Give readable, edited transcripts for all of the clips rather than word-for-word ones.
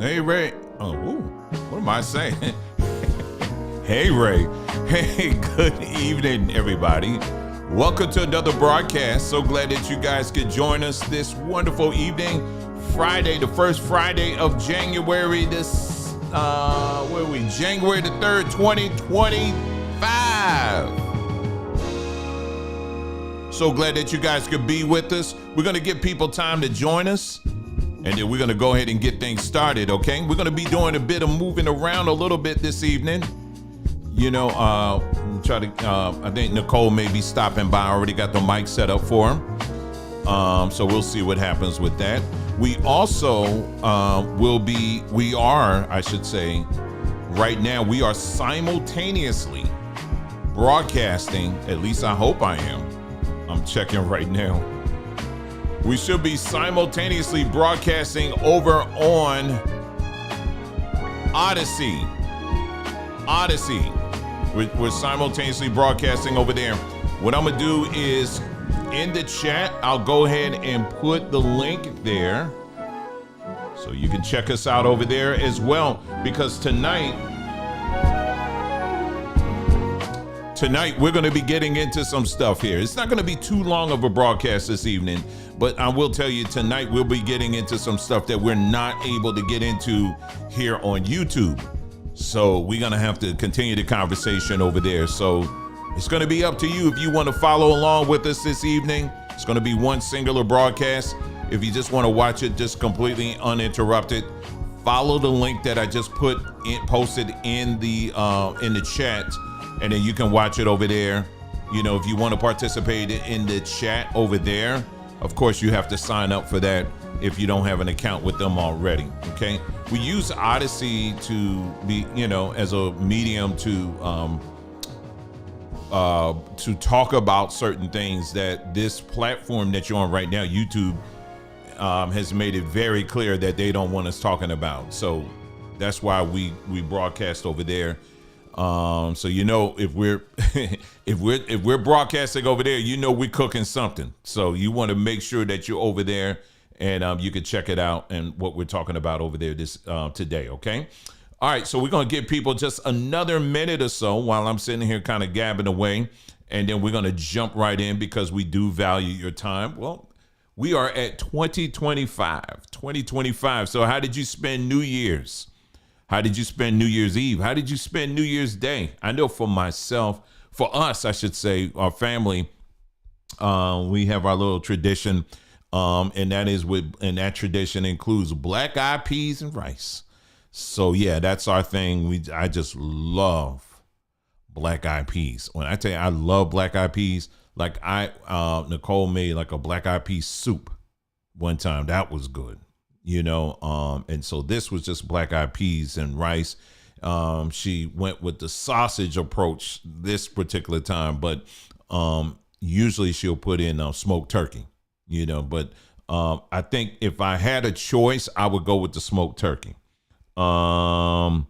Hey, Ray. Oh, ooh, what am I saying? Hey, Ray. Hey, good evening, everybody. Welcome to another broadcast. So glad that you guys could join us this wonderful evening. Friday, the first Friday of January. This, where are we? January the 3rd, 2025. So glad that you guys could be with us. We're going to give people time to join us. And then we're going to go ahead and get things started, okay? We're going to be doing a bit of moving around a little bit this evening. You know, I think Nicole may be stopping by. I already got the mic set up for him. So we'll see what happens with that. We also right now, we are simultaneously broadcasting, at least I hope I am. I'm checking right now. We should be simultaneously broadcasting over on Odyssey. We're simultaneously broadcasting over there. What I'm gonna do is in the chat, I'll go ahead and put the link there so you can check us out over there as well. Because tonight we're going to be getting into some stuff here. It's not going to be too long of a broadcast this evening, but I will tell you tonight we'll be getting into some stuff that we're not able to get into here on YouTube. So we're going to have to continue the conversation over there. So it's going to be up to you if you want to follow along with us this evening. It's going to be one singular broadcast. If you just want to watch it just completely uninterrupted, follow the link that I just posted in the chat. And then you can watch it over there. You know, if you want to participate in the chat over there, of course you have to sign up for that if you don't have an account with them already, okay? We use Odyssey to be, as a medium to talk about certain things that this platform that you're on right now, YouTube, has made it very clear that they don't want us talking about. So that's why we broadcast over there. So if we're if we're broadcasting over there, we're cooking something. So you want to make sure that you're over there and you can check it out and what we're talking about over there this today. Okay. All right. So we're going to give people just another minute or so while I'm sitting here kind of gabbing away. And then we're going to jump right in because we do value your time. Well, we are at 2025. So how did you spend New Year's? How did you spend New Year's Eve? How did you spend New Year's Day? I know for myself, for us, I should say, our family, we have our little tradition, and that tradition includes black-eyed peas and rice. So yeah, that's our thing. I just love black-eyed peas. When I tell you I love black-eyed peas, like Nicole made like a black-eyed peas soup one time. That was good. And so this was just black-eyed peas and rice. She went with the sausage approach this particular time, but usually she'll put in smoked turkey, but I think if I had a choice, I would go with the smoked turkey. Someone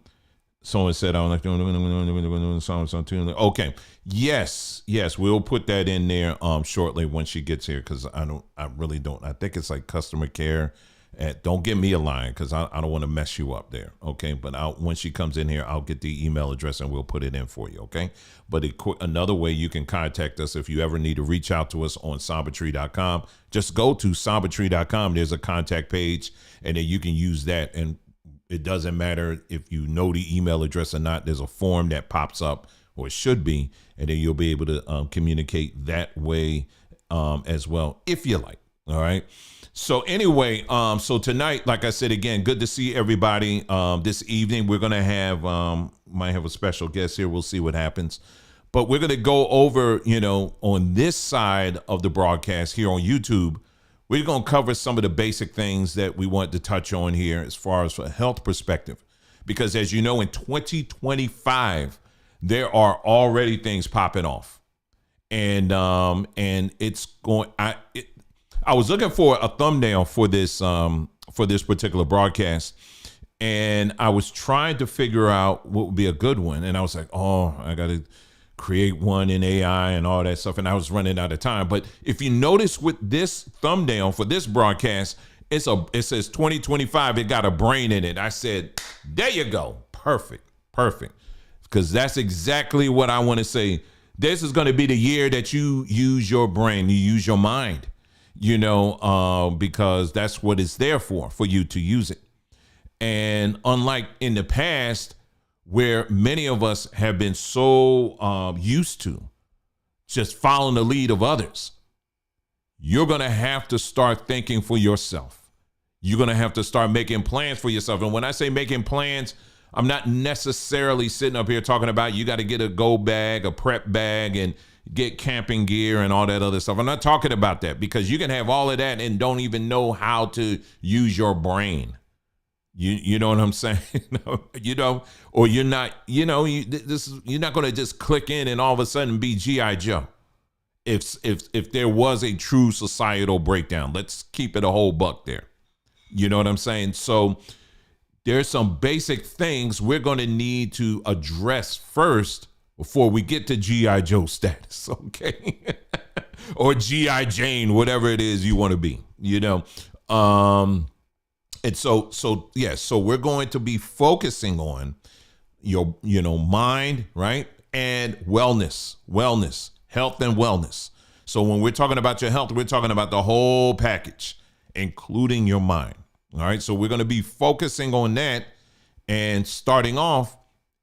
said, I don't like doing something. Okay. Yes, we'll put that in there shortly when she gets here, because I really don't. I think it's like customer care. Don't give me a line because I don't want to mess you up there. Okay. But when she comes in here, I'll get the email address and we'll put it in for you. Okay. But another way you can contact us if you ever need to reach out to us on sombertree.com, just go to sombertree.com. There's a contact page and then you can use that. And it doesn't matter if you know the email address or not. There's a form that pops up, or it should be, and then you'll be able to communicate that way as well, if you like. All right. So anyway, so tonight, like I said, again, good to see everybody. This evening, we're going to might have a special guest here. We'll see what happens. But we're going to go over, on this side of the broadcast here on YouTube, we're going to cover some of the basic things that we want to touch on here as far as a health perspective. Because as you know, in 2025, there are already things popping off. And it's going, I was looking for a thumbnail for this particular broadcast, and I was trying to figure out what would be a good one. And I was like, oh, I got to create one in AI and all that stuff. And I was running out of time. But if you notice with this thumbnail for this broadcast, It says 2025. It got a brain in it. I said, there you go. Perfect. Perfect. Because that's exactly what I want to say. This is going to be the year that you use your brain, you use your mind, because that's what it's there for you to use it. And unlike in the past, where many of us have been so used to just following the lead of others, you're going to have to start thinking for yourself. You're going to have to start making plans for yourself. And when I say making plans, I'm not necessarily sitting up here talking about you got to get a go bag, a prep bag, and get camping gear and all that other stuff. I'm not talking about that, because you can have all of that and don't even know how to use your brain. You know what I'm saying? Or you're not, you're not going to just click in and all of a sudden be G.I. Joe. If there was a true societal breakdown, let's keep it a whole buck there. You know what I'm saying? So there's some basic things we're going to need to address first before we get to G.I. Joe status, okay? Or G.I. Jane, whatever it is you want to be, And so we're going to be focusing on your, mind, right? And wellness, health and wellness. So when we're talking about your health, we're talking about the whole package, including your mind. All right. So we're going to be focusing on that. And starting off,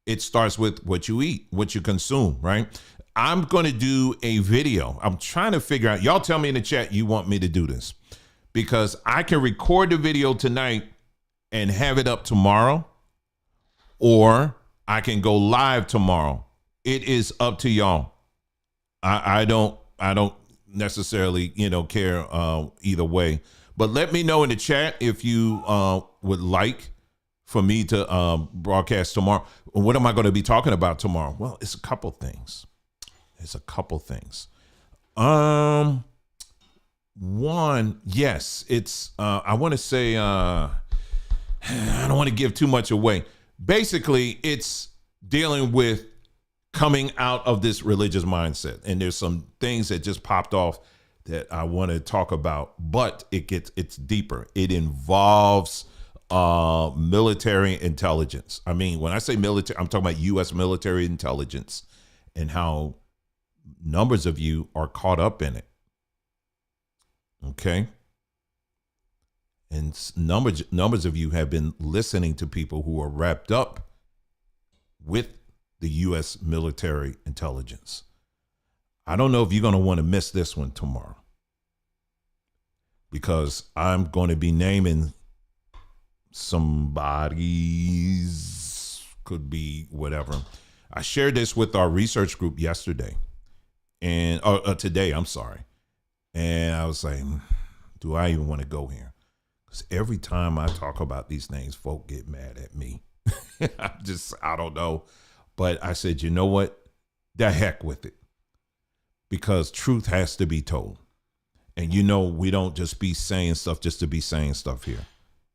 it starts with what you eat, what you consume, right? I'm going to do a video. I'm trying to figure out, y'all tell me in the chat you want me to do this, because I can record the video tonight and have it up tomorrow, or I can go live tomorrow. It is up to y'all. I don't necessarily, care either way. But let me know in the chat if you would like for me to broadcast tomorrow. What am I going to be talking about tomorrow? Well, it's a couple things. One, yes, it's I want to say I don't want to give too much away. Basically, it's dealing with coming out of this religious mindset. And there's some things that just popped off that I want to talk about, but it's deeper. It involves military intelligence. I mean, when I say military, I'm talking about U.S. military intelligence and how numbers of you are caught up in it. Okay. And numbers of you have been listening to people who are wrapped up with the U.S. military intelligence. I don't know if you're going to want to miss this one tomorrow, because I'm going to be naming somebody's, could be whatever. I shared this with our research group yesterday and today, I'm sorry. And I was like, do I even want to go here? Because every time I talk about these things, folk get mad at me. I don't know. But I said, you know what? The heck with it. Because truth has to be told. And we don't just be saying stuff just to be saying stuff here.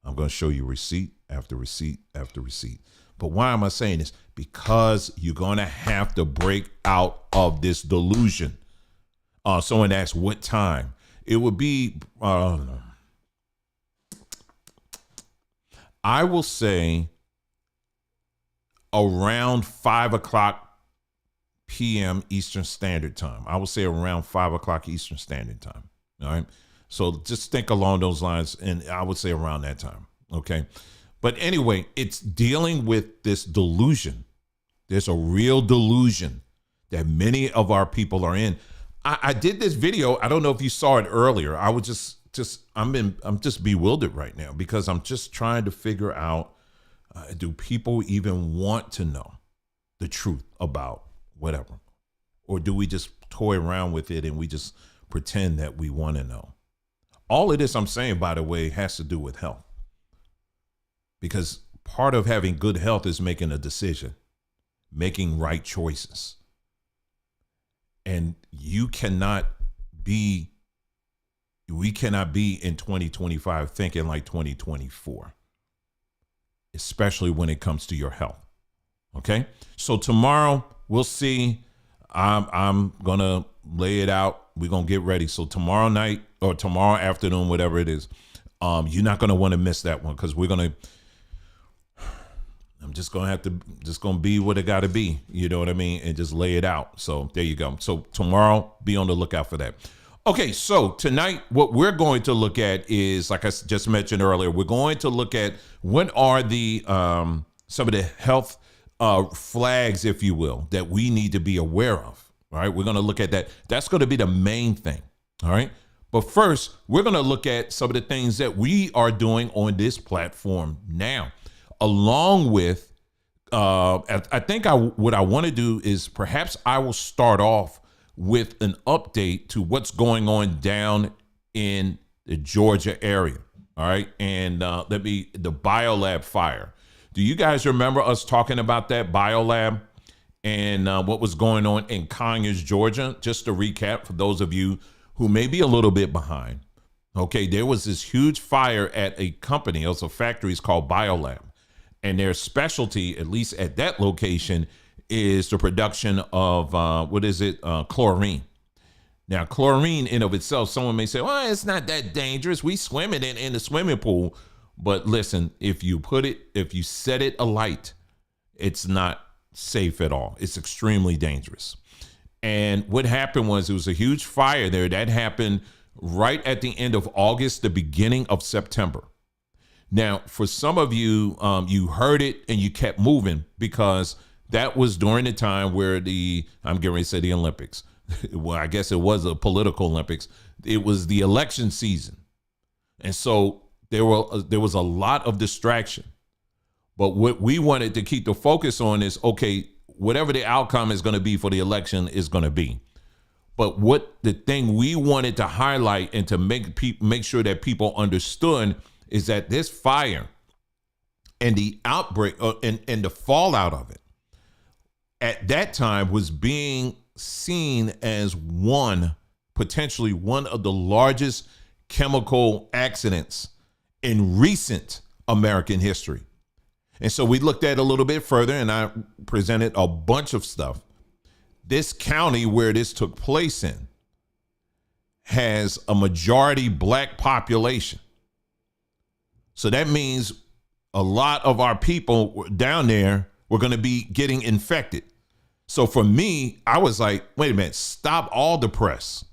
I'm going to show you receipt after receipt after receipt. But why am I saying this? Because you're going to have to break out of this delusion. Someone asked what time. It would be, I will say around 5:00 p.m. Eastern Standard Time. I will say around 5:00 Eastern Standard Time. All right. So just think along those lines. And I would say around that time. Okay. But anyway, it's dealing with this delusion. There's a real delusion that many of our people are in. I did this video. I don't know if you saw it earlier. I was I'm just bewildered right now, because I'm just trying to figure out, do people even want to know the truth about whatever? Or do we just toy around with it and we just pretend that we want to know? All of this I'm saying, by the way, has to do with health. Because part of having good health is making a decision, making right choices. And we cannot be in 2025 thinking like 2024, especially when it comes to your health. Okay. So tomorrow we'll see. I'm going to lay it out. We're going to get ready. So tomorrow night or tomorrow afternoon, whatever it is, You're not going to want to miss that one because I'm just going to have to, be what it got to be. You know what I mean? And just lay it out. So there you go. So tomorrow, be on the lookout for that. Okay. So tonight, what we're going to look at is, like I just mentioned earlier, we're going to look at what are the, some of the health flags, if you will, that we need to be aware of. All right. We're going to look at that. That's going to be the main thing. All right. But first, we're going to look at some of the things that we are doing on this platform now, along with, I think what I want to do is perhaps I will start off with an update to what's going on down in the Georgia area. All right. And the BioLab fire. Do you guys remember us talking about that BioLab and what was going on in Conyers, Georgia? Just to recap for those of you who may be a little bit behind. Okay, there was this huge fire at a company, also factories called BioLab. And their specialty, at least at that location, is the production of, chlorine. Now, chlorine in of itself, someone may say, well, it's not that dangerous. We swim it in the swimming pool. But listen, if you set it alight, it's not safe at all. It's extremely dangerous. And what happened was it was a huge fire there that happened right at the end of August, the beginning of September. Now, for some of you, you heard it and you kept moving because that was during the time where I'm getting ready to say the Olympics. Well, I guess it was a political Olympics. It was the election season. And so there was a lot of distraction. But what we wanted to keep the focus on is, okay, whatever the outcome is going to be for the election is going to be. But what the thing we wanted to highlight and to make sure that people understood is that this fire and the outbreak and the fallout of it at that time was being seen as potentially one of the largest chemical accidents in recent American history. And so we looked at it a little bit further and I presented a bunch of stuff. This county where this took place in has a majority Black population. So that means a lot of our people down there were going to be getting infected. So for me, I was like, wait a minute, stop all the press.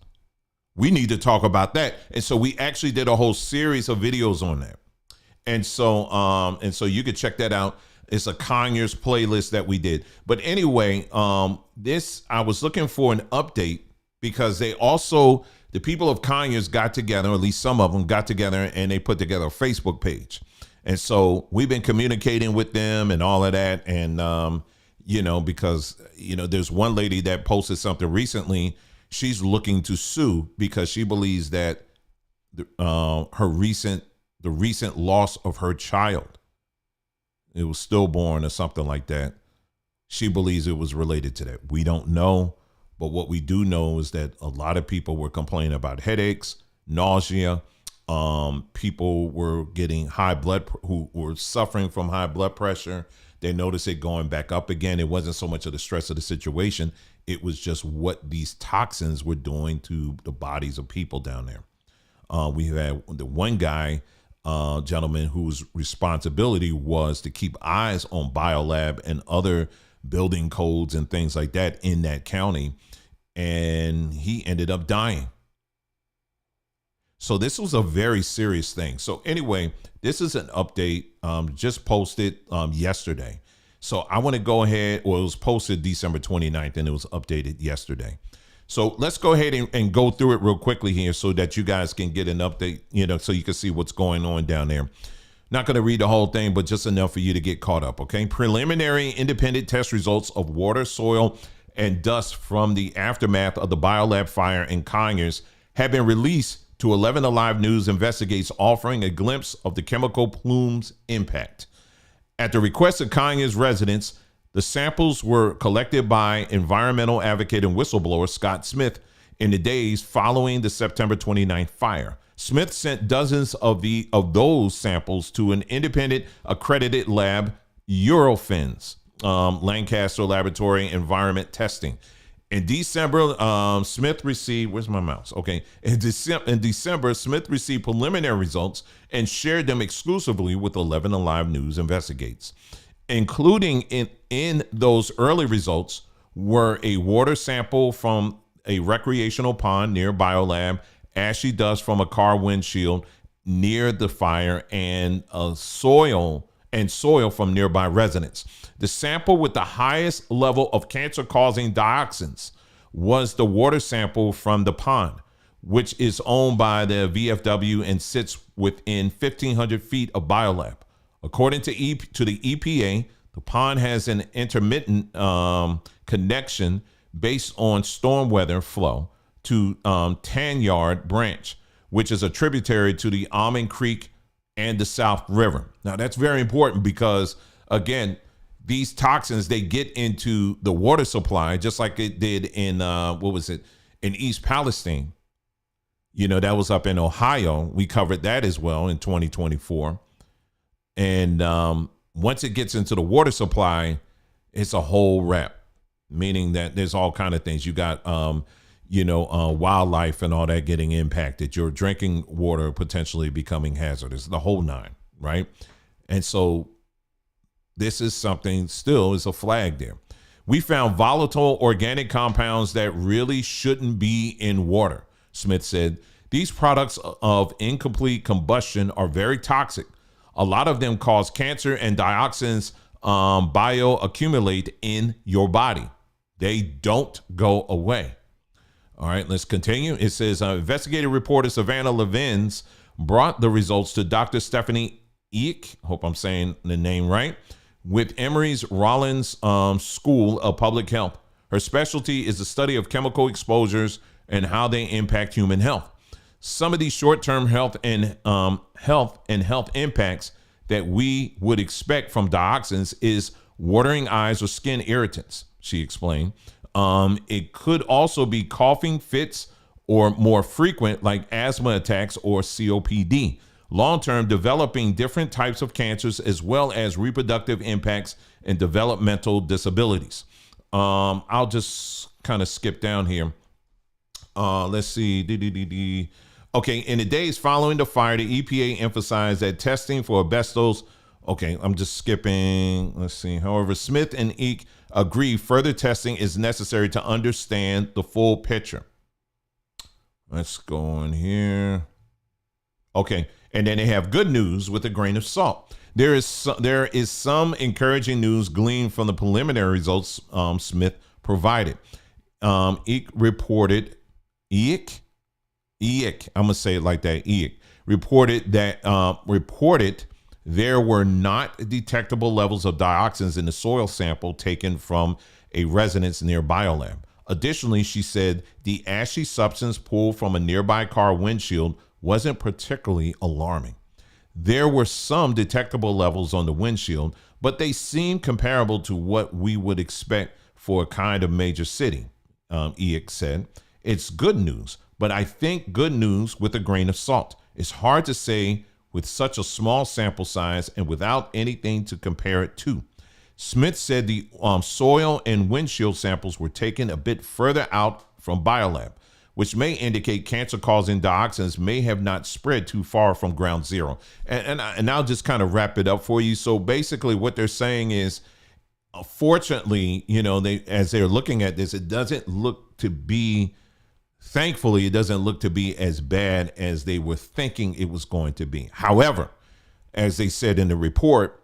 We need to talk about that. And so we actually did a whole series of videos on that. And so you could check that out. It's a Conyers playlist that we did. But anyway, I was looking for an update because the people of Conyers got together, or at least some of them got together, and they put together a Facebook page. And so we've been communicating with them and all of that. And, because, there's one lady that posted something recently. She's looking to sue because she believes that the recent loss of her child, it was stillborn or something like that, she believes it was related to that. We don't know, but what we do know is that a lot of people were complaining about headaches, nausea. People were getting who were suffering from high blood pressure. They noticed it going back up again. It wasn't so much of the stress of the situation. It was just what these toxins were doing to the bodies of people down there. We had the one guy, gentleman whose responsibility was to keep eyes on BioLab and other building codes and things like that in that county. And he ended up dying. So this was a very serious thing. So anyway, this is an update just posted yesterday. So I want to go ahead, it was posted December 29th and it was updated yesterday. So let's go ahead and go through it real quickly here so that you guys can get an update, so you can see what's going on down there. Not going to read the whole thing, but just enough for you to get caught up. Okay. Preliminary independent test results of water, soil, and dust from the aftermath of the BioLab fire in Conyers have been released to 11 Alive News investigates, offering a glimpse of the chemical plume's impact. At the request of Conyers residents, the samples were collected by environmental advocate and whistleblower Scott Smith in the days following the September 29th fire. Smith sent dozens of those samples to an independent accredited lab, Eurofins, Lancaster Laboratory Environment Testing. In December, Smith received, where's my mouse? Okay. In December, Smith received preliminary results and shared them exclusively with 11 Alive News Investigates. Including in those early results were a water sample from a recreational pond near BioLab, ashy dust from a car windshield near the fire, and soil from nearby residents. The sample with the highest level of cancer-causing dioxins was the water sample from the pond, which is owned by the VFW and sits within 1,500 feet of BioLab. According to the EPA, the pond has an intermittent connection based on storm weather flow to Tanyard Branch, which is a tributary to the Almond Creek and the South River. Now, that's very important because, again, these toxins, they get into the water supply just like it did in, in East Palestine. That was up in Ohio. We covered that as well in 2024. And once it gets into the water supply, it's a whole wrap, meaning that there's all kind of things. You got, wildlife and all that getting impacted. Your drinking water potentially becoming hazardous, the whole nine, right? And so this is something still is a flag there. We found volatile organic compounds that really shouldn't be in water, Smith said. These products of incomplete combustion are very toxic. A lot of them cause cancer, and dioxins bioaccumulate in your body. They don't go away. All right, let's continue. It says, investigative reporter Savannah Levins brought the results to Dr. Stephanie Eek, hope I'm saying the name right, with Emory's Rollins School of Public Health. Her specialty is the study of chemical exposures and how they impact human health. Some of these short-term health impacts that we would expect from dioxins is watering eyes or skin irritants, she explained. It could also be coughing fits or more frequent like asthma attacks or COPD. Long-term, developing different types of cancers as well as reproductive impacts and developmental disabilities. I'll just kind of skip down here. Let's see. Okay, in the days following the fire, the EPA emphasized that testing for asbestos. Okay, I'm just skipping. Let's see. However, Smith and Eek agree further testing is necessary to understand the full picture. Let's go in here. Okay, and then they have good news with a grain of salt. There is some encouraging news gleaned from the preliminary results Smith provided. Eek reported. I'm gonna say it like that. Reported there were not detectable levels of dioxins in the soil sample taken from a residence near BioLab. Additionally, she said the ashy substance pulled from a nearby car windshield wasn't particularly alarming. There were some detectable levels on the windshield, but they seemed comparable to what we would expect for a kind of major city, Eek said. It's good news, but I think good news with a grain of salt. It's hard to say with such a small sample size and without anything to compare it to. Smith said the soil and windshield samples were taken a bit further out from BioLab, which may indicate cancer-causing dioxins may have not spread too far from ground zero. And I'll just kind of wrap it up for you. So basically what they're saying is, fortunately, as they're looking at this, it doesn't look to be, thankfully, it doesn't look to be as bad as they were thinking it was going to be. However, as they said in the report,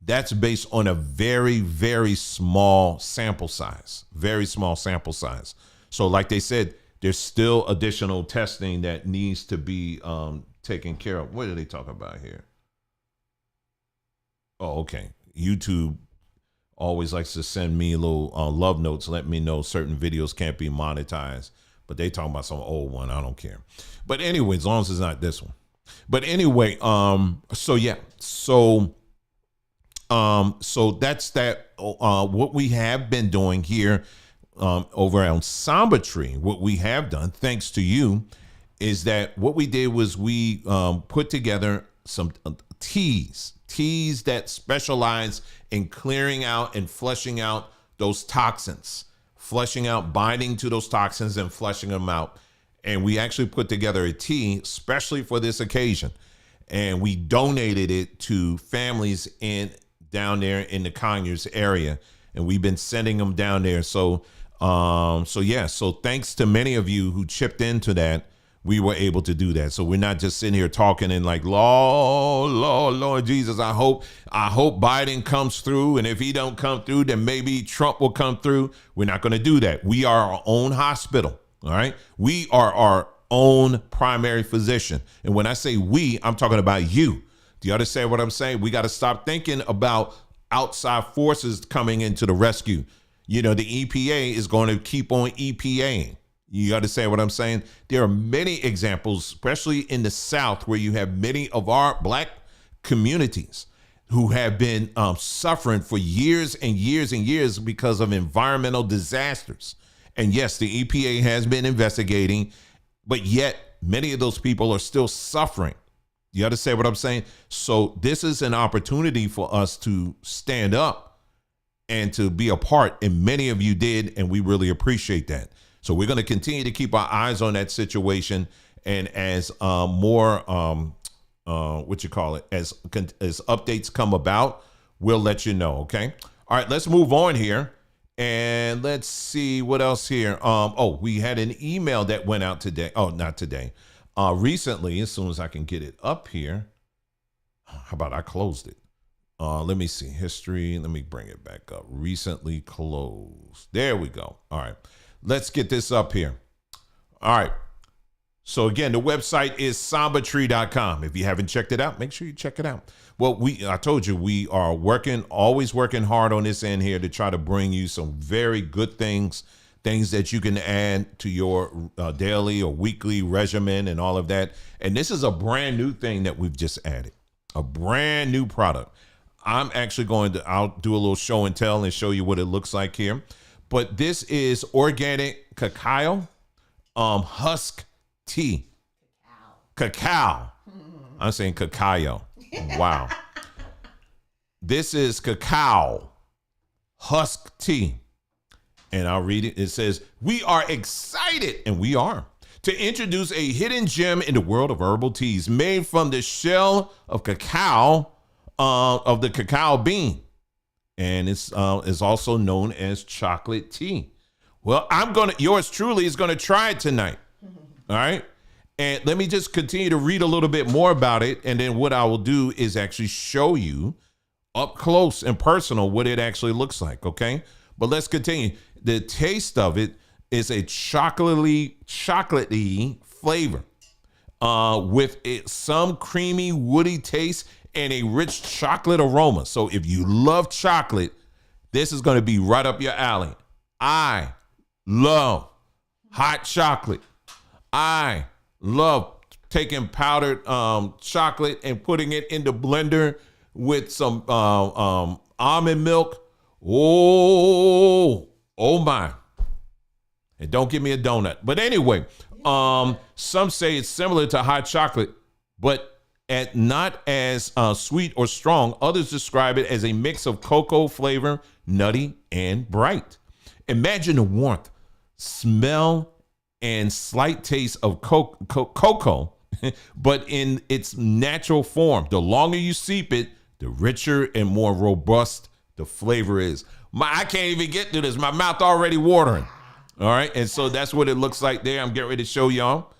that's based on a very, very small sample size, So like they said, there's still additional testing that needs to be taken care of. What are they talking about here? Oh, okay. YouTube always likes to send me little love notes, let me know certain videos can't be monetized. But they talking about some old one. I don't care. But anyway, as long as it's not this one. But anyway, so yeah. So that's that. What we have been doing here over on Samba Tree, what we have done, thanks to you, is that what we did was we put together some teas that specialize in clearing out and flushing out those toxins. flushing out, binding to those toxins and flushing them out. And we actually put together a tea especially for this occasion. And we donated it to families down there in the Conyers area. And we've been sending them down there. So thanks to many of you who chipped into that, we were able to do that. So we're not just sitting here talking and like, Lord Jesus, I hope Biden comes through. And if he don't come through, then maybe Trump will come through. We're not going to do that. We are our own hospital. All right. We are our own primary physician. And when I say we, I'm talking about you. Do you understand what I'm saying? We got to stop thinking about outside forces coming into the rescue. The EPA is going to keep on EPAing. You understand what I'm saying? There are many examples, especially in the South, where you have many of our Black communities who have been suffering for years and years and years because of environmental disasters. And yes, the EPA has been investigating, but yet many of those people are still suffering. You understand what I'm saying? So this is an opportunity for us to stand up and to be a part. And many of you did, and we really appreciate that. So we're going to continue to keep our eyes on that situation. And as more, as updates come about, we'll let you know. Okay. All right, let's move on here. And let's see what else here. We had an email that went out today. Oh, not today. Recently, as soon as I can get it up here. How about I closed it? Let me see. History. Let me bring it back up. Recently closed. There we go. All right. Let's get this up here. All right. So again, the website is sambatree.com. If you haven't checked it out, make sure you check it out. Well, I told you, we are always working hard on this end here to try to bring you some very good things that you can add to your daily or weekly regimen and all of that. And this is a brand new thing that we've just added, a brand new product. I'm actually I'll do a little show and tell and show you what it looks like here. But this is organic cacao husk tea. Cacao. I'm saying cacao. Wow. This is cacao husk tea. And I'll read it. It says, we are excited, and we are, to introduce a hidden gem in the world of herbal teas made from the shell of cacao, of the cacao bean. And it's also known as chocolate tea. Well, yours truly is going to try it tonight. All right. And let me just continue to read a little bit more about it. And then what I will do is actually show you up close and personal what it actually looks like. Okay. But let's continue. The taste of it is a chocolatey flavor with some creamy, woody taste and a rich chocolate aroma. So if you love chocolate, this is going to be right up your alley. I love hot chocolate. I love taking powdered chocolate and putting it in the blender with some almond milk. Oh my. And don't give me a donut. But anyway, some say it's similar to hot chocolate, but not as sweet or strong. Others describe it as a mix of cocoa flavor, nutty, and bright. Imagine the warmth, smell, and slight taste of cocoa, but in its natural form. The longer you steep it, the richer and more robust the flavor is. I can't even get through this. My mouth already watering. All right. And so that's what it looks like there. I'm getting ready to show y'all.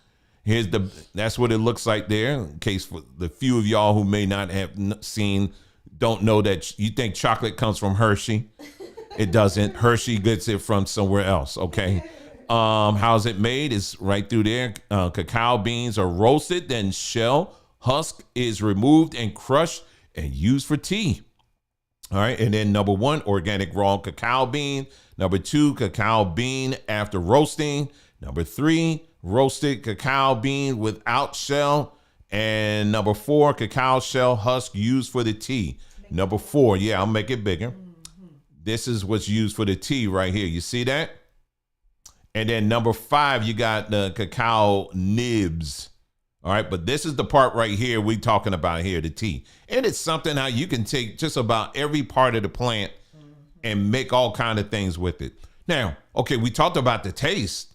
That's what it looks like there. In case for the few of y'all who may not have seen, don't know that you think chocolate comes from Hershey. It doesn't. Hershey gets it from somewhere else. Okay. How's it made? It's right through there. Cacao beans are roasted, then shell husk is removed and crushed and used for tea. All right. And then number 1, organic raw cacao bean. Number 2, cacao bean after roasting. Number 3, roasted cacao bean without shell. And number 4, cacao shell husk used for the tea. Number 4, I'll make it bigger. This is what's used for the tea right here. You see that? And then number 5, you got the cacao nibs. All right. But this is the part right here we talking about here, the tea. And it's something how you can take just about every part of the plant and make all kind of things with it. Now, okay, we talked about the taste,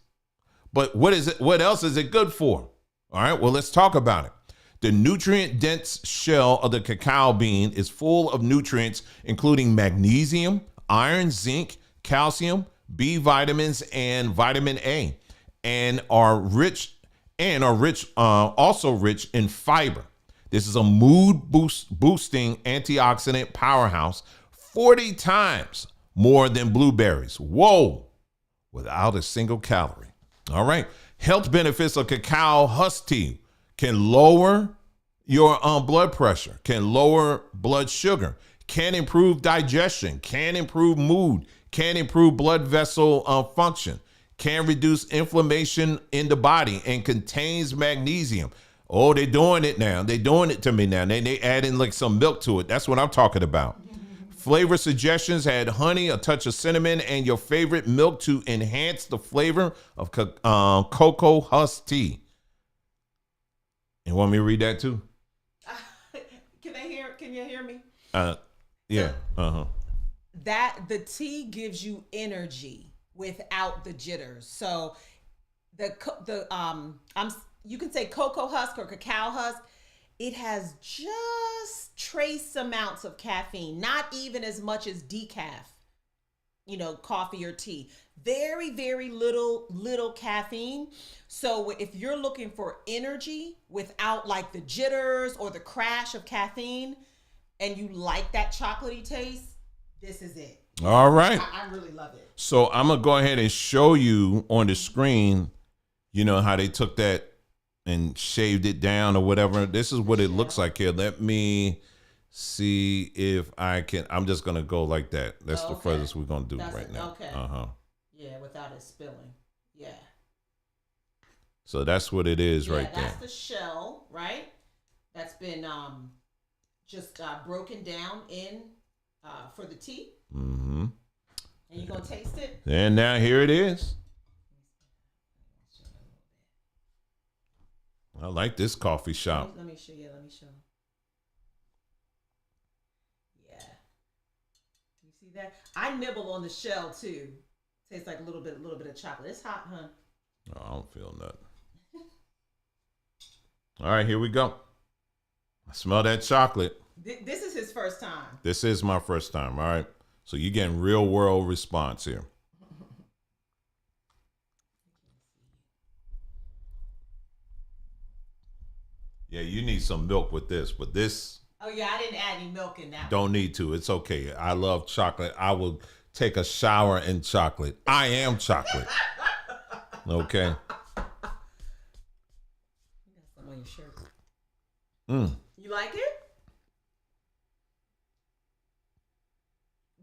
but what is it? What else is it good for? All right, well, let's talk about it. The nutrient-dense shell of the cacao bean is full of nutrients, including magnesium, iron, zinc, calcium, B vitamins, and vitamin A, and also rich in fiber. This is a boosting antioxidant powerhouse, 40 times more than blueberries. Whoa, without a single calorie. All right. Health benefits of cacao husk tea can lower your blood pressure, can lower blood sugar, can improve digestion, can improve mood, can improve blood vessel function, can reduce inflammation in the body, and contains magnesium. Oh, they're doing it now. They're doing it to me now. They add in like some milk to it. That's what I'm talking about. Flavor suggestions: add honey, a touch of cinnamon, and your favorite milk to enhance the flavor of cocoa husk tea. You want me to read that too? Can you hear me? Yeah. That the tea gives you energy without the jitters. So you can say cocoa husk or cacao husk. It has just trace amounts of caffeine, not even as much as decaf, coffee or tea. Very, very little caffeine. So if you're looking for energy without like the jitters or the crash of caffeine, and you like that chocolatey taste, this is it. All right. I really love it. So I'm going to go ahead and show you on the screen, how they took that and shaved it down or whatever. This is what it looks like here. Let me see if I can. I'm just going to go like that. That's the furthest we're going to do now. Okay. Yeah, without it spilling. Yeah. So that's what it is right there. That's the shell, right? That's been just broken down in for the tea. Mm-hmm. And you're going to taste it? And now here it is. I like this coffee shop. Let me show you. Yeah. You see that? I nibble on the shell too. Tastes like a little bit of chocolate. It's hot, huh? Oh, I don't feel nothing. All right, here we go. I smell that chocolate. This is his first time. This is my first time. All right. So you're getting real world response here. Yeah, you need some milk with this, but this. Oh yeah, I didn't add any milk in that. Don't need to. It's okay. I love chocolate. I will take a shower in chocolate. I am chocolate. Okay. You got some on your shirt. You like it?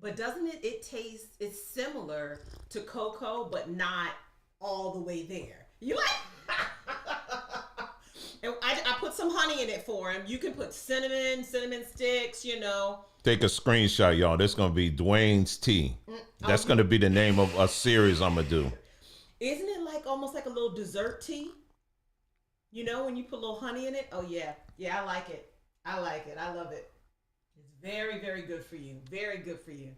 But doesn't it taste? It's similar to cocoa, but not all the way there. You like? And I put some honey in it for him. You can put cinnamon sticks, Take a screenshot, y'all. This is going to be Dwayne's Tea. That's going to be the name of a series I'm going to do. Isn't it like almost like a little dessert tea? When you put a little honey in it? Oh, yeah. Yeah, I like it. I love it. It's very, very good for you. Very good for you.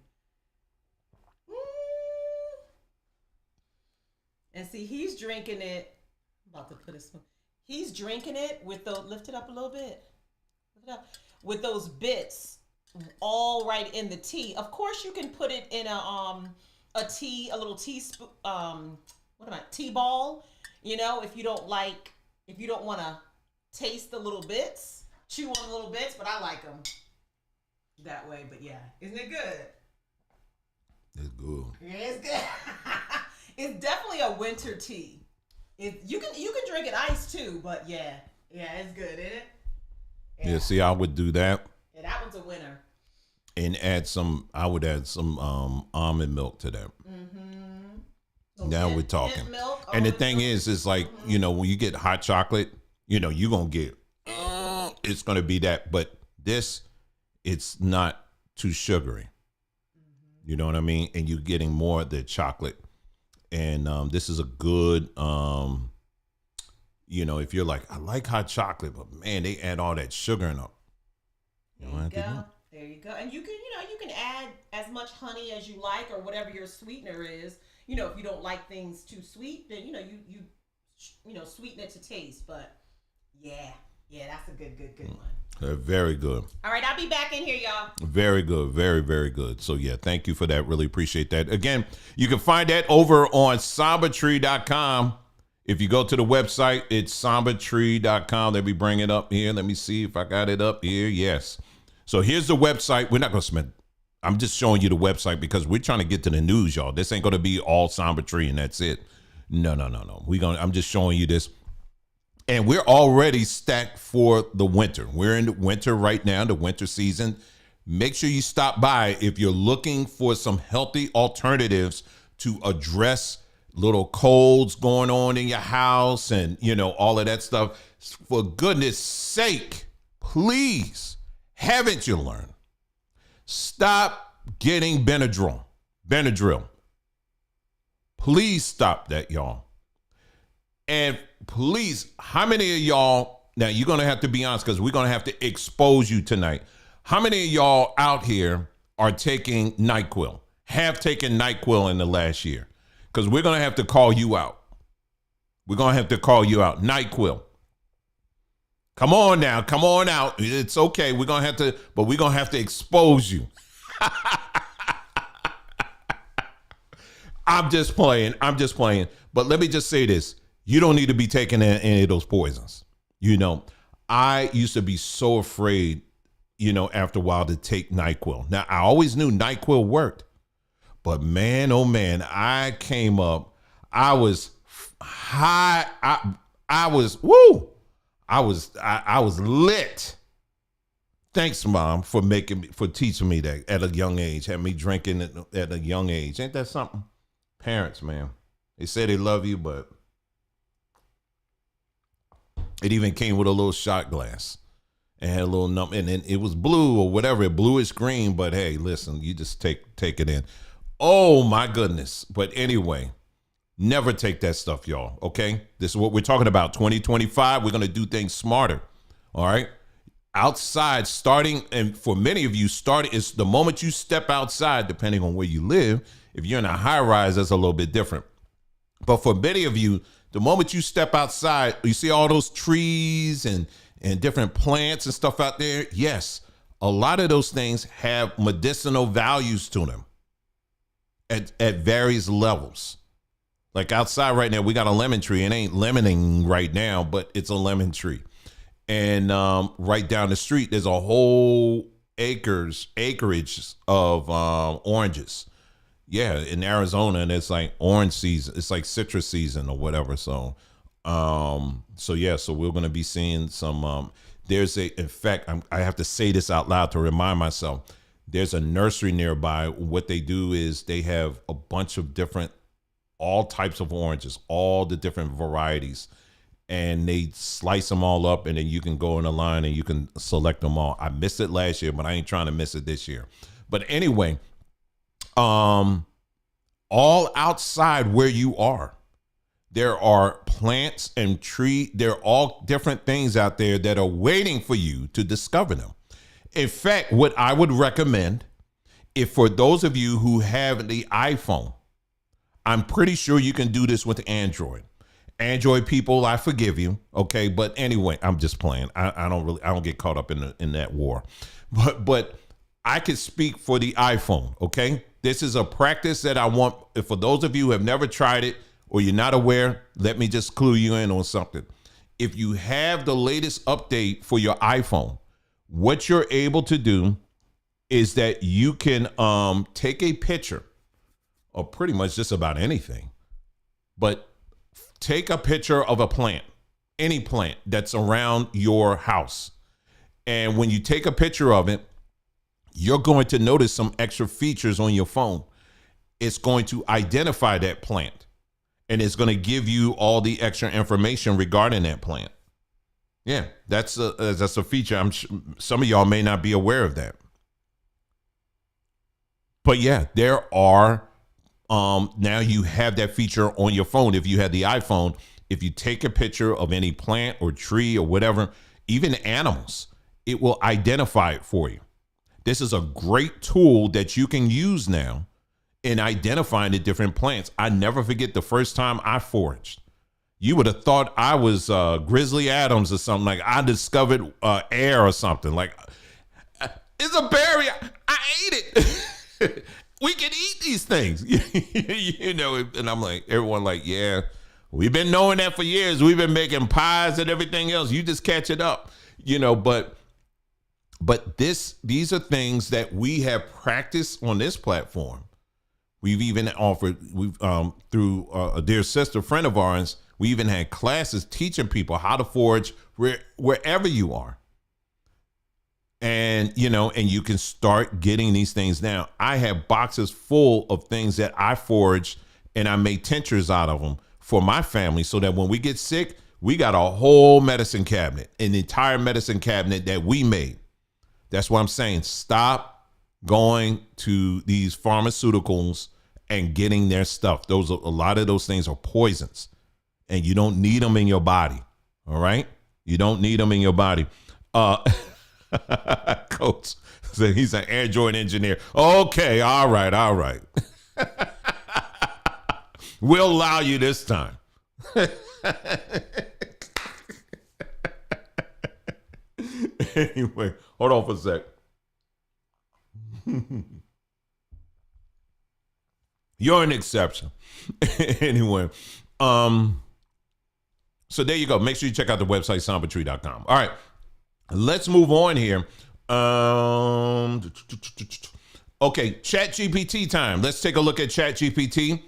And see, he's drinking it. I'm about to put his... He's drinking it with lift it up a little bit. Lift it up. With those bits all right in the tea. Of course, you can put it in a little teaspoon, tea ball. If you don't want to taste the little bits, chew on the little bits, but I like them that way. But yeah, isn't it good? It's good. It's good. It's definitely a winter tea. You can drink it iced too, but yeah, it's good, isn't it? Yeah, see, I would do that. Yeah, that one's a winner. And I would add some almond milk to that. Mm-hmm. Now we're talking. And the thing is like, when you get hot chocolate, you're going to get, it's going to be that. But this, it's not too sugary. You know what I mean? And you're getting more of the chocolate. And this is a good, if you're like, I like hot chocolate, but man, they add all that sugar in it. There you go. And you can add as much honey as you like or whatever your sweetener is. if you don't like things too sweet, then sweeten it to taste. But yeah, that's a good one. Very good. All right, I'll be back in here, y'all. Very good. Very, very good. So, yeah, thank you for that. Really appreciate that. Again, you can find that over on sambatree.com. If you go to the website, it's sambatree.com. Let me bring it up here. Let me see if I got it up here. Yes. So, here's the website. We're not going to spend. I'm just showing you the website because we're trying to get to the news, y'all. This ain't going to be all Samba Tree and that's it. No. I'm just showing you this. And we're already stacked for the winter. We're in the winter right now, the winter season. Make sure you stop by if you're looking for some healthy alternatives to address little colds going on in your house and, all of that stuff. For goodness sake, please, haven't you learned? Stop getting Benadryl. Please stop that, y'all. And please, how many of y'all, now you're going to have to be honest because we're going to have to expose you tonight. How many of y'all out here are taking NyQuil, have taken NyQuil in the last year? Because we're going to have to call you out. NyQuil. Come on now. Come on out. It's okay. We're going to have to expose you. I'm just playing. But let me just say this. You don't need to be taking any of those poisons. I used to be so afraid, after a while to take NyQuil. Now, I always knew NyQuil worked. But man, oh man, I came up. I was high. I was lit. Thanks, Mom, for teaching me that at a young age. Had me drinking at a young age. Ain't that something? Parents, man. They say they love you, but it even came with a little shot glass and had a little and it was blue or whatever, bluish green. But hey, listen, you just take it in. Oh my goodness. But anyway, never take that stuff, y'all. Okay. This is what we're talking about. 2025. We're going to do things smarter. All right. Outside starting. And for many of you, is the moment you step outside, depending on where you live. If you're in a high rise, that's a little bit different. But for many of you, the moment you step outside, you see all those trees and different plants and stuff out there. Yes. A lot of those things have medicinal values to them. At various levels. Like outside right now, we got a lemon tree. It ain't lemoning right now, but it's a lemon tree. And right down the street, there's a whole acreage of oranges. Yeah, in Arizona, and it's like orange season. It's like citrus season or whatever. So we're going to be seeing some. In fact, I have to say this out loud to remind myself. There's a nursery nearby. What they do is they have a bunch of all types of oranges, all the different varieties, and they slice them all up, and then you can go in a line and you can select them all. I missed it last year, but I ain't trying to miss it this year. But anyway, all outside where you are, there are plants and trees. There are all different things out there that are waiting for you to discover them. In fact, what I would recommend, if for those of you who have the iPhone, I'm pretty sure you can do this with Android. Android people, I forgive you. Okay. But anyway, I'm just playing. I don't get caught up in that war, but I can speak for the iPhone. Okay. This is a practice that I want. For those of you who have never tried it or you're not aware, let me just clue you in on something. If you have the latest update for your iPhone, what you're able to do is that you can take a picture of pretty much just about anything, but take a picture of a plant, any plant that's around your house. And when you take a picture of it, you're going to notice some extra features on your phone. It's going to identify that plant, and it's going to give you all the extra information regarding that plant. Yeah, that's a feature. I'm sure some of y'all may not be aware of that. But yeah, there are, now you have that feature on your phone. If you have the iPhone, if you take a picture of any plant or tree or whatever, even animals, it will identify it for you. This is a great tool that you can use now in identifying the different plants. I never forget the first time I foraged. You would have thought I was Grizzly Adams or something. Like I discovered air or something. Like it's a berry. I ate it. We can eat these things, you know. And I'm like, everyone like, yeah, we've been knowing that for years. We've been making pies and everything else. You just catch it up, you know. But these are things that we have practiced on this platform. We've even offered, through a dear sister friend of ours, we even had classes teaching people how to forage wherever you are. And, you know, and you can start getting these things now. I have boxes full of things that I foraged and I made tinctures out of them for my family so that when we get sick, we got a whole medicine cabinet, an entire medicine cabinet that we made. That's what I'm saying. Stop going to these pharmaceuticals and getting their stuff. A lot of those things are poisons and you don't need them in your body. All right. You don't need them in your body. Coach said he's an Android engineer. Okay. All right. We'll allow you this time. Anyway, hold on for a sec. You're an exception. Anyway, so there you go. Make sure you check out the website, sambatree.com. All right, let's move on here. Okay, ChatGPT time. Let's take a look at ChatGPT.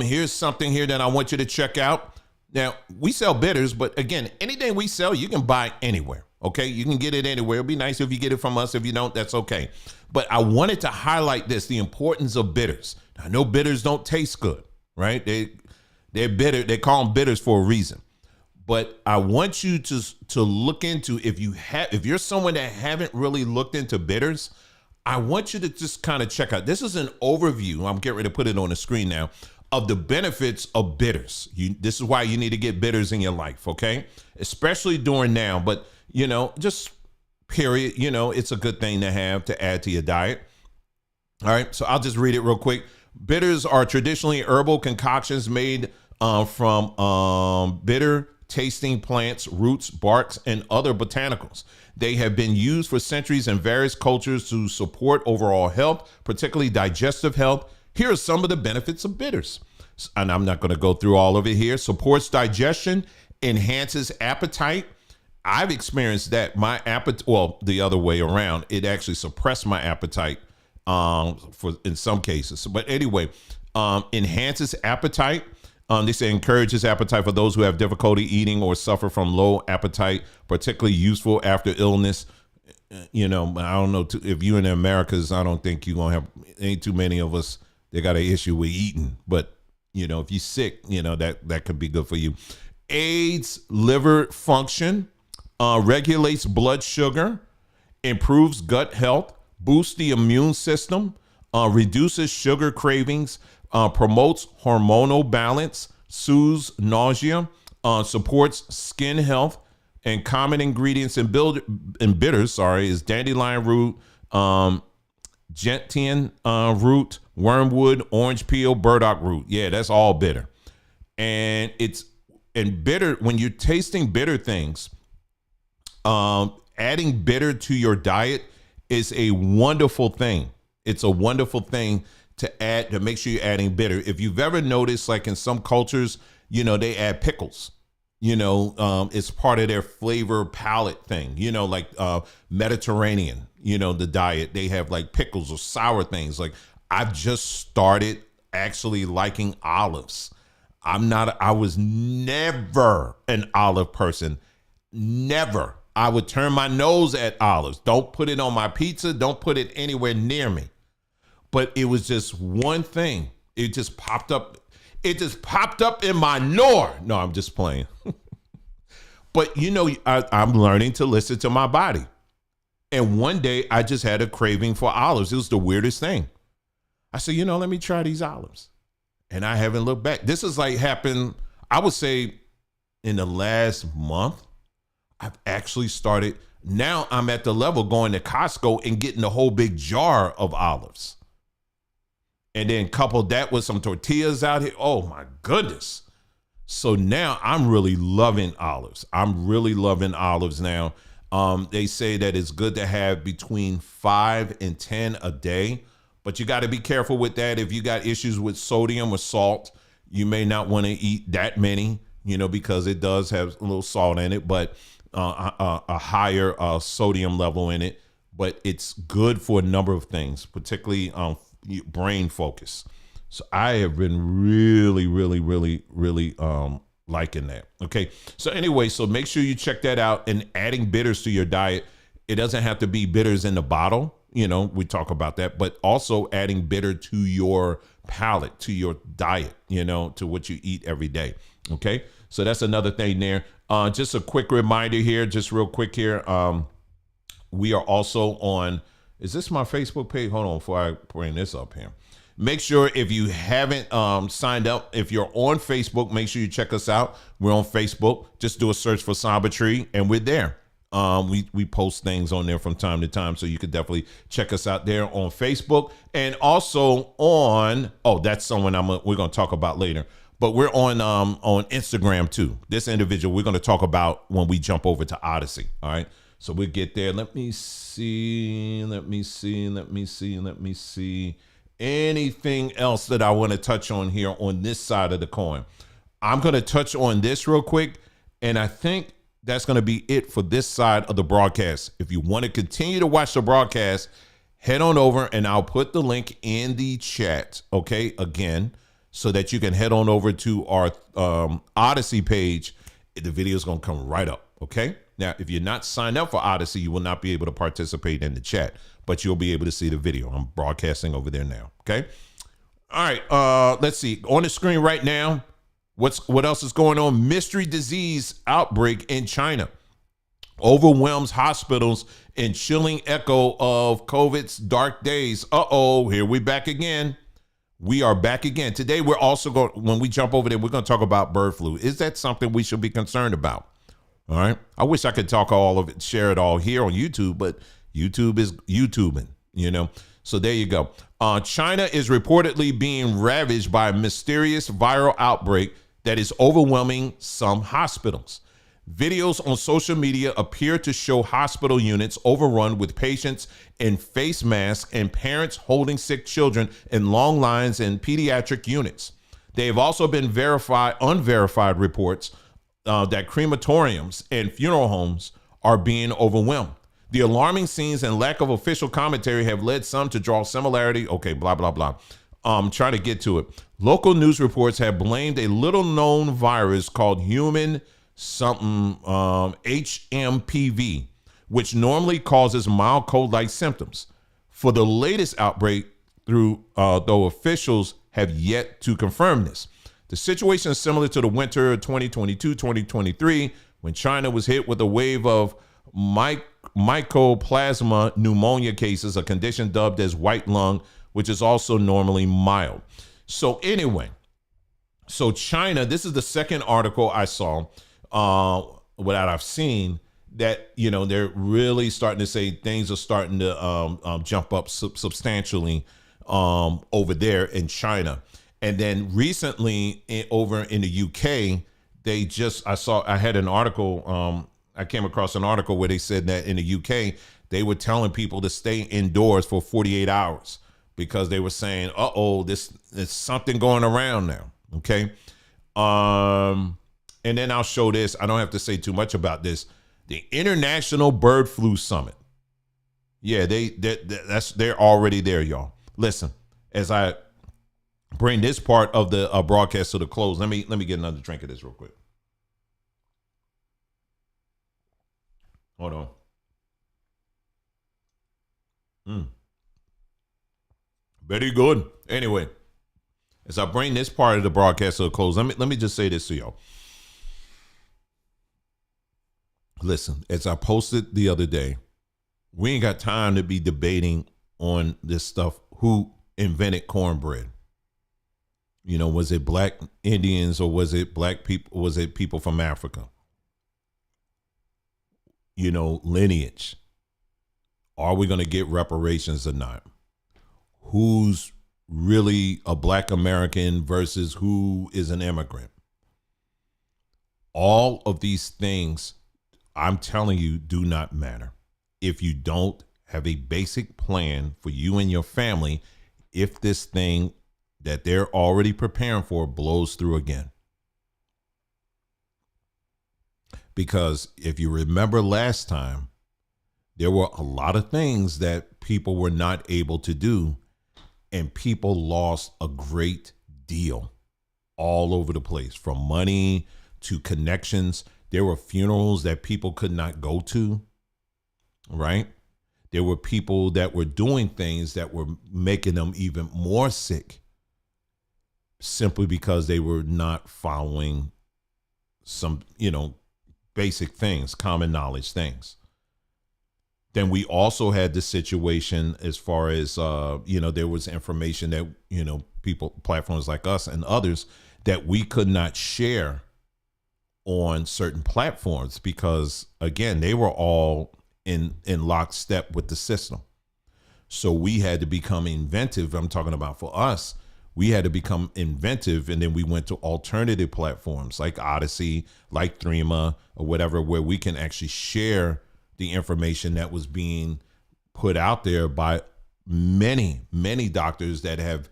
Here's something here that I want you to check out. Now, we sell bitters, but again, anything we sell, you can buy anywhere. Okay, you can get it anywhere. It'd be nice if you get it from us. If you don't, that's okay. But I wanted to highlight this, the importance of bitters. I know bitters don't taste good, right? They're bitter. They call them bitters for a reason. But I want you to look into, if you're someone that haven't really looked into bitters, I want you to just kind of check out. This is an overview. I'm getting ready to put it on the screen now of the benefits of bitters. This is why you need to get bitters in your life, okay? Especially during now, but you know, just period. You know, it's a good thing to have to add to your diet. All right, so I'll just read it real quick. Bitters are traditionally herbal concoctions made from bitter tasting plants, roots, barks, and other botanicals. They have been used for centuries in various cultures to support overall health, particularly digestive health. Here are some of the benefits of bitters. And I'm not going to go through all of it here. Supports digestion, enhances appetite. I've experienced that. My appetite, well, the other way around, it actually suppressed my appetite in some cases. But anyway, enhances appetite. They say encourages appetite for those who have difficulty eating or suffer from low appetite, particularly useful after illness. You know, I don't know if you're in the Americas, I don't think you're going to have, ain't too many of us that got an issue with eating. But, you know, if you're sick, you know, that could be good for you. Aids liver function. Regulates blood sugar, improves gut health, boosts the immune system, reduces sugar cravings, promotes hormonal balance, soothes nausea, supports skin health, and common ingredients in bitters, is dandelion root, gentian root, wormwood, orange peel, burdock root. Yeah, that's all bitter. And bitter, when you're tasting bitter things, adding bitter to your diet is a wonderful thing. It's a wonderful thing to add, to make sure you're adding bitter. If you've ever noticed, like in some cultures, you know, they add pickles, you know, it's part of their flavor palette thing, you know, like Mediterranean, you know, the diet, they have like pickles or sour things. Like I've just started actually liking olives. I was never an olive person. Never. I would turn my nose at olives. Don't put it on my pizza. Don't put it anywhere near me. But it was just one thing. It just popped up. It just popped up in my knorr. No, I'm just playing. But, you know, I'm learning to listen to my body. And one day I just had a craving for olives. It was the weirdest thing. I said, you know, let me try these olives. And I haven't looked back. This is like happened, I would say, in the last month. I've actually started, now I'm at the level going to Costco and getting the whole big jar of olives. and then couple that with some tortillas out here. Oh my goodness. So now I'm really loving olives. I'm really loving olives now. They say that it's good to have between 5 and 10 a day, but you got to be careful with that. If you got issues with sodium or salt, you may not want to eat that many, because it does have a little salt in it, but a higher sodium level in it. But it's good for a number of things, particularly brain focus. So I have been really, really, really, really liking that. Okay. So anyway, so make sure you check that out. And adding bitters to your diet. It doesn't have to be bitters in the bottle. We talk about that, but also adding bitter to your palate, to your diet, to what you eat every day. Okay. So that's another thing there. Just a quick reminder here, just real quick here. We are also on, is this my Facebook page? Hold on before I bring this up here. Make sure if you haven't signed up, if you're on Facebook, make sure you check us out. We're on Facebook. Just do a search for Saba Tree and we're there. We post things on there from time to time, so you could definitely check us out there on Facebook. And also on, that's someone we're going to talk about later. But we're on Instagram too. This individual we're going to talk about when we jump over to Odyssey. All right. So we'll get there. Let me see. Anything else that I want to touch on here on this side of the coin? I'm going to touch on this real quick. And I think that's going to be it for this side of the broadcast. If you want to continue to watch the broadcast, head on over and I'll put the link in the chat. Okay. Again, so that you can head on over to our Odyssey page. The video is going to come right up. Okay. Now, if you're not signed up for Odyssey, you will not be able to participate in the chat, but you'll be able to see the video. I'm broadcasting over there now. Okay. All right. Let's see. On the screen right now, what else is going on? Mystery disease outbreak in China overwhelms hospitals in chilling echo of COVID's dark days. Here we back again. We are back again. Today, we're also going, when we jump over there, we're going to talk about bird flu. Is that something we should be concerned about? All right. I wish I could talk all of it, share it all here on YouTube, but YouTube is YouTubing, So there you go. China is reportedly being ravaged by a mysterious viral outbreak that is overwhelming some hospitals. Videos on social media appear to show hospital units overrun with patients in face masks and parents holding sick children in long lines in pediatric units. There have also been unverified reports that crematoriums and funeral homes are being overwhelmed. The alarming scenes and lack of official commentary have led some to draw similarity. Okay, blah, blah, blah. Trying to get to it. Local news reports have blamed a little known virus called human something HMPV, which normally causes mild cold-like symptoms, for the latest outbreak, though officials have yet to confirm this. The situation is similar to the winter of 2022-2023, when China was hit with a wave of mycoplasma pneumonia cases, a condition dubbed as white lung, which is also normally mild. So anyway, China, this is the second article I saw that I've seen that, they're really starting to say things are starting to jump up substantially over there in China. And then recently over in the UK, I had an article, I came across an article where they said that in the UK, they were telling people to stay indoors for 48 hours because they were saying, there's something going around now. Okay. And then I'll show this. I don't have to say too much about this. The International Bird Flu Summit. Yeah, they're already there, y'all. Listen, as I bring this part of the broadcast to the close, let me get another drink of this real quick. Hold on. Very good. Anyway, as I bring this part of the broadcast to a close, let me just say this to y'all. Listen, as I posted the other day, we ain't got time to be debating on this stuff. Who invented cornbread? Was it black Indians or was it black people? Was it people from Africa? Lineage. Are we going to get reparations or not? Who's really a Black American versus who is an immigrant. All of these things, I'm telling you, do not matter if you don't have a basic plan for you and your family if this thing that they're already preparing for blows through again. Because if you remember last time, there were a lot of things that people were not able to do, and people lost a great deal all over the place, from money to connections. There were funerals that people could not go to, right? There were people that were doing things that were making them even more sick simply because they were not following some, basic things, common knowledge things. Then we also had the situation as far as, there was information that, people, platforms like us and others, that we could not share on certain platforms because, again, they were all in lockstep with the system. So we had to become inventive. I'm talking about for us, we had to become inventive, and then we went to alternative platforms like Odyssey, like Threema, or whatever, where we can actually share the information that was being put out there by many, many doctors that have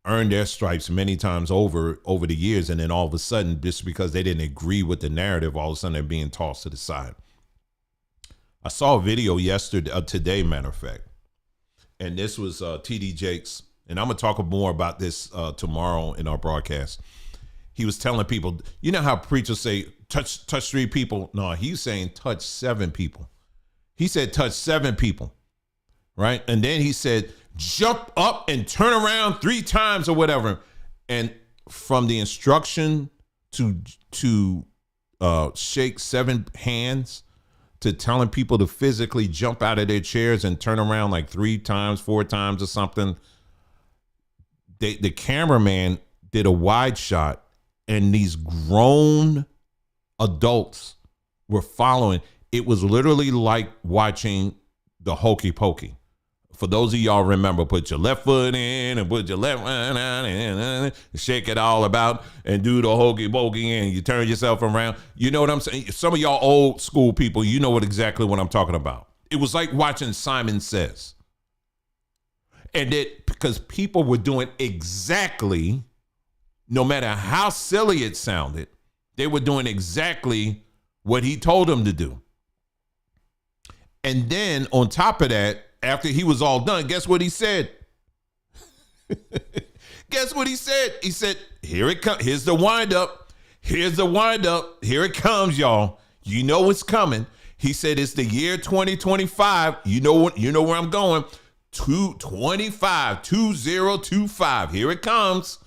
earned their stripes many times over the years. And then all of a sudden, just because they didn't agree with the narrative, all of a sudden they're being tossed to the side. I saw a video today, matter of fact, and this was TD Jakes. And I'm going to talk more about this tomorrow in our broadcast. He was telling people, you know how preachers say, touch 3 people? No, he's saying touch 7 people. He said, touch 7 people, right? And then he said, jump up and turn around 3 times or whatever. And from the instruction to shake 7 hands, to telling people to physically jump out of their chairs and turn around like 3 times, 4 times or something, the cameraman did a wide shot, and these grown adults were following. It was literally like watching the Hokey Pokey. For those of y'all remember, put your left foot in and put your left one out and shake it all about and do the Hokey Pokey, and you turn yourself around. You know what I'm saying? Some of y'all old school people, you know exactly what I'm talking about. It was like watching Simon Says. And that because people were doing exactly, no matter how silly it sounded, they were doing exactly what he told them to do. And then on top of that, after he was all done, guess what he said? Guess what he said? He said, here it comes. Here's the wind up. Here's the wind up. Here it comes, y'all. You know it's coming. He said, it's the year 2025. You know where I'm going. 2025. Here it comes.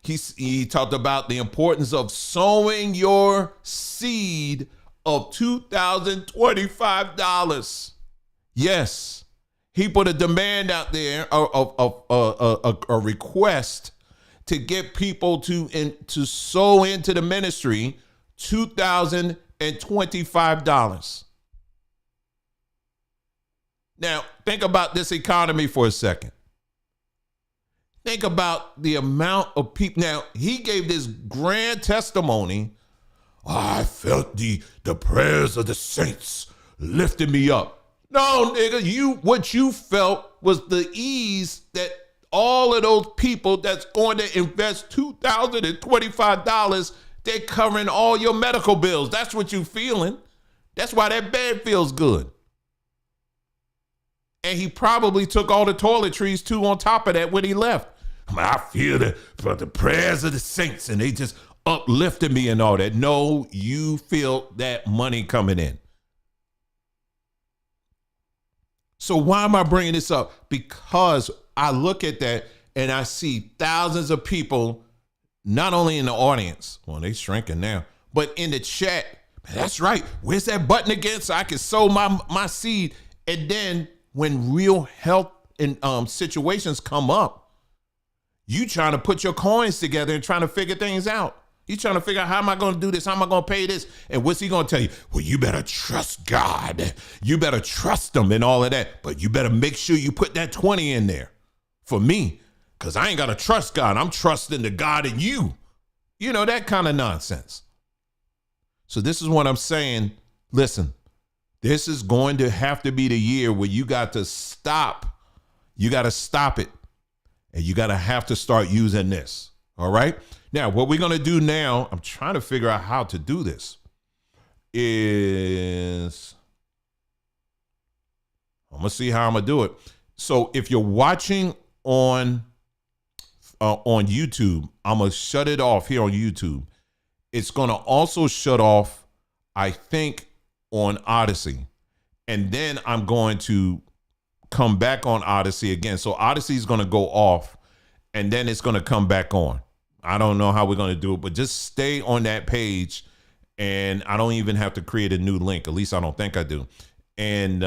He talked about the importance of sowing your seed of $2,025. Yes, he put a demand out there, a request to get people to sow into the ministry $2,025. Now, think about this economy for a second. Think about the amount of people. Now, he gave this grand testimony. Oh, I felt the prayers of the saints lifting me up. No, nigga, what you felt was the ease that all of those people that's going to invest $2,025, they're covering all your medical bills. That's what you feeling. That's why that bed feels good. And he probably took all the toiletries too on top of that when he left. I feel the prayers of the saints, and they just uplifted me and all that. No, you feel that money coming in. So why am I bringing this up? Because I look at that and I see thousands of people, not only in the audience, well, they shrinking now, but in the chat. That's right. Where's that button again so I can sow my seed? And then when real health and situations come up, you trying to put your coins together and trying to figure things out. You trying to figure out, how am I going to do this? How am I going to pay this? And what's he going to tell you? Well, you better trust God. You better trust him and all of that. But you better make sure you put that 20 in there. For me, because I ain't got to trust God. I'm trusting the God in you. You know, that kind of nonsense. So this is what I'm saying. Listen, this is going to have to be the year where you got to stop. You got to stop it. And you got to have to start using this. All right. Now, what we're going to do now, I'm trying to figure out how to do this, is I'm going to see how I'm going to do it. So if you're watching on YouTube, I'm going to shut it off here on YouTube. It's going to also shut off, I think, on Odyssey. And then I'm going to come back on Odyssey again. So Odyssey is going to go off and then it's going to come back on. I don't know how we're going to do it, but just stay on that page. And I don't even have to create a new link. At least I don't think I do. And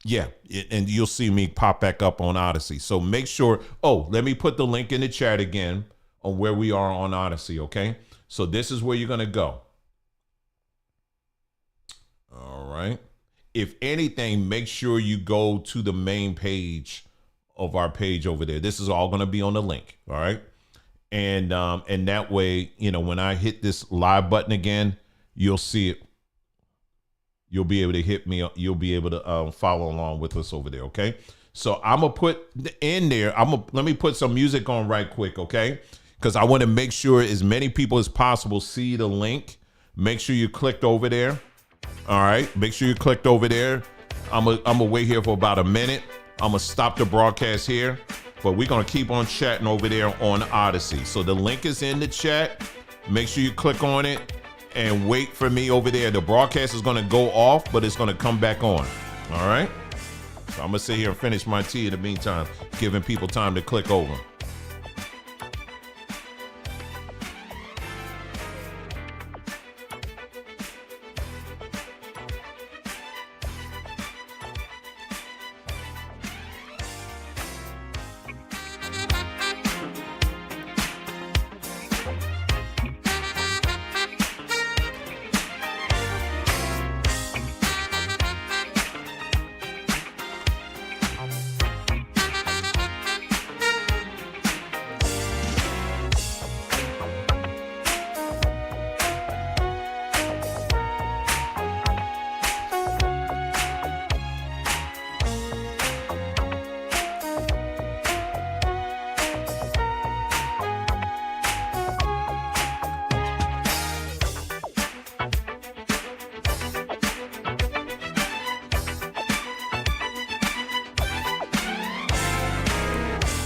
yeah, and you'll see me pop back up on Odyssey. So make sure, let me put the link in the chat again on where we are on Odyssey, okay? So this is where you're going to go. All right. If anything, make sure you go to the main page of our page over there. This is all going to be on the link, all right? And that way, you know, when I hit this live button again, you'll see it. You'll be able to hit me. You'll be able to follow along with us over there. Okay. So I'm going to put in there. Let me put some music on right quick. Okay. Because I want to make sure as many people as possible see the link. Make sure you clicked over there. All right. Make sure you clicked over there. I'm going to wait here for about a minute. I'm going to stop the broadcast here, but we're going to keep on chatting over there on Odyssey. So the link is in the chat. Make sure you click on it. And wait for me over there. The broadcast is going to go off, but it's going to come back on. All right. So I'm going to sit here and finish my tea in the meantime, giving people time to click over.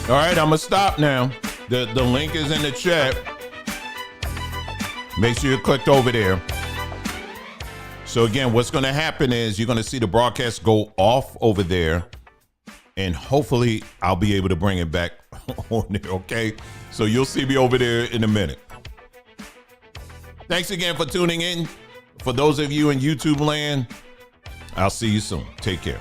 All right, I'm going to stop now. The link is in the chat. Make sure you clicked over there. So again, what's going to happen is you're going to see the broadcast go off over there. And hopefully I'll be able to bring it back on there, okay? So you'll see me over there in a minute. Thanks again for tuning in. For those of you in YouTube land, I'll see you soon. Take care.